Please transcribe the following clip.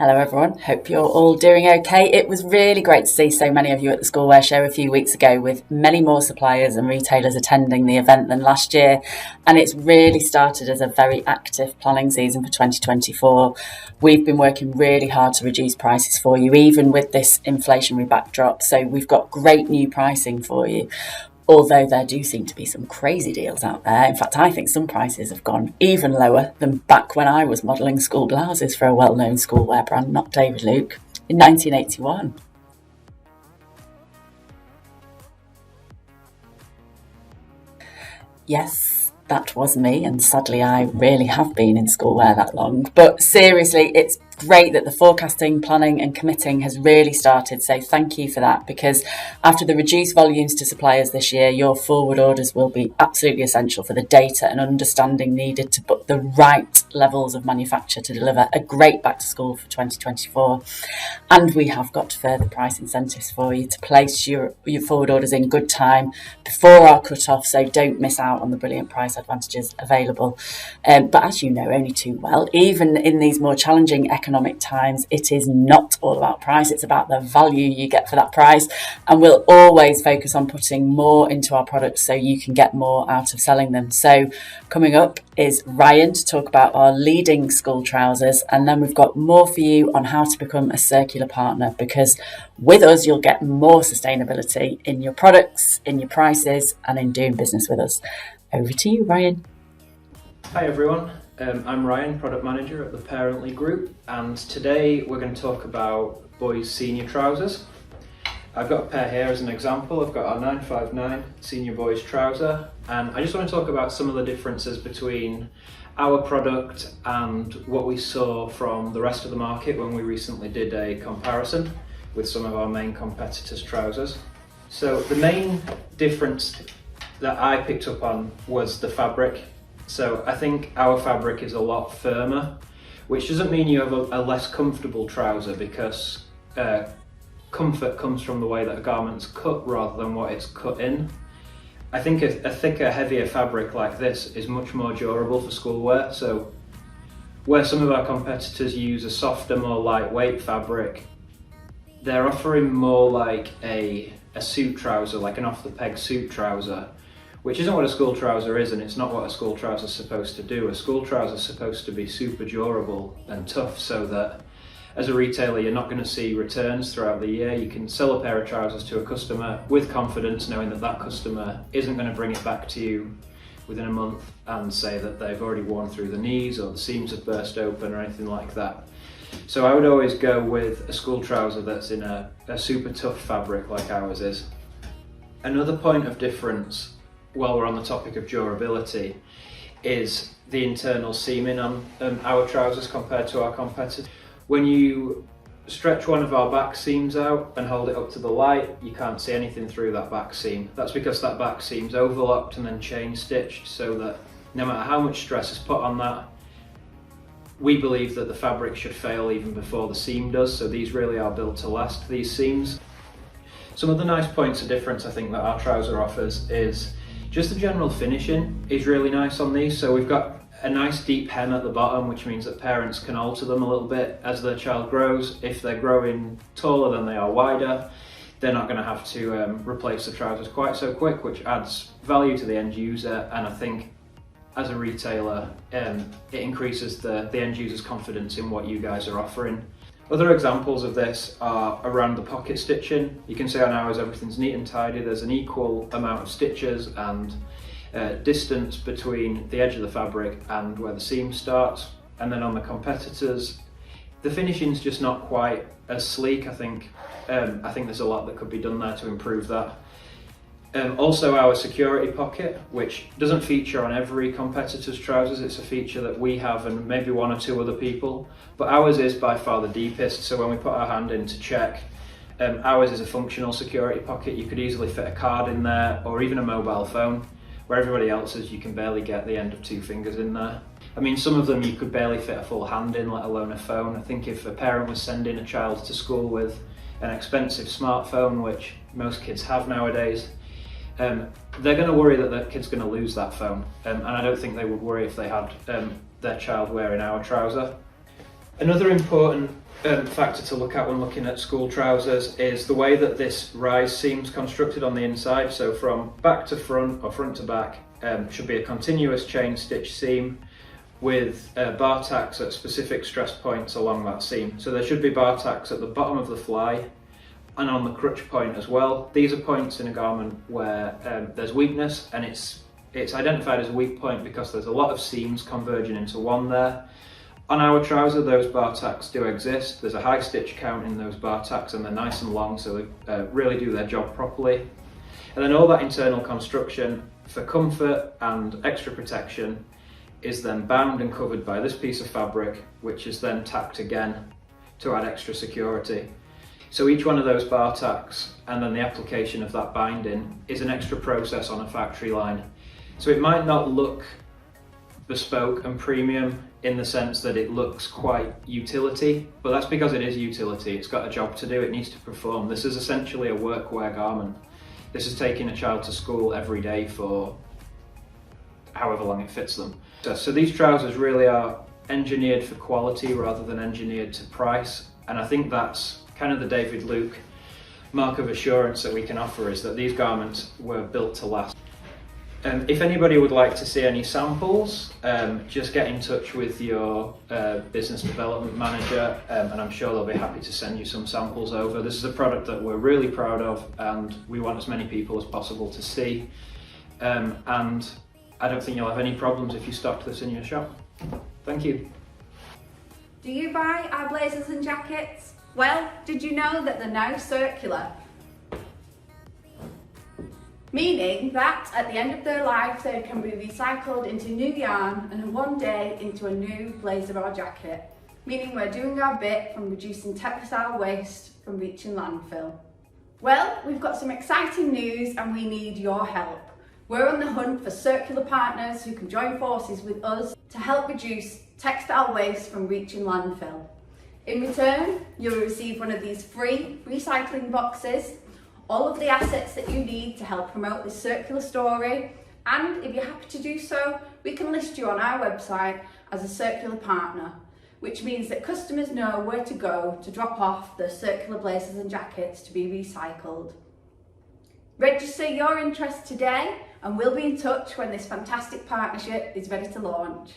Hello everyone, hope you're all doing okay. It was really great to see so many of you at the Schoolwear Show a few weeks ago, with many more suppliers and retailers attending the event than last year, and it's really started as a very active planning season for 2024. We've been working really hard to reduce prices for you, even with this inflationary backdrop, so we've got great new pricing for you. Although there do seem to be some crazy deals out there. In fact, I think some prices have gone even lower than back when I was modelling school blouses for a well-known schoolwear brand, not David Luke, in 1981. Yes, that was me, and sadly I really have been in schoolwear that long. But seriously, it's great that the forecasting, planning and committing has really started, so thank you for that, because after the reduced volumes to suppliers this year, your forward orders will be absolutely essential for the data and understanding needed to book the right levels of manufacture to deliver a great back to school for 2024. And we have got further price incentives for you to place your forward orders in good time before our cut-off, so don't miss out on the brilliant price advantages available. But as you know only too well, even in these more challenging economic times, it is not all about price, it's about the value you get for that price, and we'll always focus on putting more into our products so you can get more out of selling them. So coming up is Ryan to talk about our leading school trousers, and then we've got more for you on how to become a circular partner, because with us you'll get more sustainability in your products, in your prices and in doing business with us. Over to you, Ryan. Hi everyone, I'm Ryan, Product Manager at the Parently Group, and today we're going to talk about boys' senior trousers. I've got a pair here as an example. I've got our 959 senior boys trouser, and I just want to talk about some of the differences between our product and what we saw from the rest of the market when we recently did a comparison with some of our main competitors' trousers. So the main difference that I picked up on was the fabric. So I think our fabric is a lot firmer, which doesn't mean you have a less comfortable trouser, because comfort comes from the way that a garment's cut rather than what it's cut in. I think a thicker, heavier fabric like this is much more durable for schoolwear. So where some of our competitors use a softer, more lightweight fabric, they're offering more like a suit trouser, like an off-the-peg suit trouser, which isn't what a school trouser is, and it's not what a school trouser is supposed to do. A school trouser is supposed to be super durable and tough, so that as a retailer you're not going to see returns throughout the year. You can sell a pair of trousers to a customer with confidence, knowing that that customer isn't going to bring it back to you within a month and say that they've already worn through the knees or the seams have burst open or anything like that. So I would always go with a school trouser that's in a super tough fabric like ours is. Another point of difference, while we're on the topic of durability, is the internal seaming on our trousers compared to our competitors. When you stretch one of our back seams out and hold it up to the light, you can't see anything through that back seam. That's because that back seam's overlocked and then chain stitched, so that no matter how much stress is put on that, we believe that the fabric should fail even before the seam does, so these really are built to last, these seams. Some of the nice points of difference I think that our trouser offers is just the general finishing is really nice on these. So we've got a nice deep hem at the bottom, which means that parents can alter them a little bit as their child grows. If they're growing taller than they are wider, they're not going to have to replace the trousers quite so quick, which adds value to the end user, and I think as a retailer it increases the end user's confidence in what you guys are offering. Other examples of this are around the pocket stitching. You can see on ours everything's neat and tidy. There's an equal amount of stitches and distance between the edge of the fabric and where the seam starts. And then on the competitors, the finishing's just not quite as sleek. I think there's a lot that could be done there to improve that. Also our security pocket, which doesn't feature on every competitor's trousers, it's a feature that we have and maybe one or two other people, but ours is by far the deepest, so when we put our hand in to check, ours is a functional security pocket. You could easily fit a card in there or even a mobile phone, where everybody else's you can barely get the end of 2 fingers in there. I mean, some of them you could barely fit a full hand in, let alone a phone. I think if a parent was sending a child to school with an expensive smartphone, which most kids have nowadays, they're going to worry that their kid's going to lose that phone, and I don't think they would worry if they had their child wearing our trouser. Another important factor to look at when looking at school trousers is the way that this rise seam's constructed on the inside. So from back to front or front to back should be a continuous chain stitch seam with bar tacks at specific stress points along that seam. So there should be bar tacks at the bottom of the fly and on the crutch point as well. These are points in a garment where there's weakness, and it's identified as a weak point because there's a lot of seams converging into one there. On our trouser, those bar tacks do exist. There's a high stitch count in those bar tacks, and they're nice and long, so they really do their job properly. And then all that internal construction for comfort and extra protection is then bound and covered by this piece of fabric, which is then tacked again to add extra security. So each one of those bar tacks and then the application of that binding is an extra process on a factory line. So it might not look bespoke and premium in the sense that it looks quite utility, but that's because it is utility. It's got a job to do, it needs to perform. This is essentially a workwear garment. This is taking a child to school every day for however long it fits them. So these trousers really are engineered for quality rather than engineered to price, and I think that's kind of the David Luke mark of assurance that we can offer, is that these garments were built to last. If anybody would like to see any samples, just get in touch with your business development manager, and I'm sure they'll be happy to send you some samples over. This is a product that we're really proud of, and we want as many people as possible to see. And I don't think you'll have any problems if you stock this in your shop. Thank you. Do you buy our blazers and jackets? Well, did you know that they're now circular? Meaning that at the end of their life they can be recycled into new yarn and in one day into a new blazer or jacket. Meaning we're doing our bit from reducing textile waste from reaching landfill. Well, we've got some exciting news and we need your help. We're on the hunt for circular partners who can join forces with us to help reduce textile waste from reaching landfill. In return, you'll receive one of these free recycling boxes, all of the assets that you need to help promote this circular story, and if you're happy to do so, we can list you on our website as a circular partner, which means that customers know where to go to drop off their circular blazers and jackets to be recycled. Register your interest today and we'll be in touch when this fantastic partnership is ready to launch.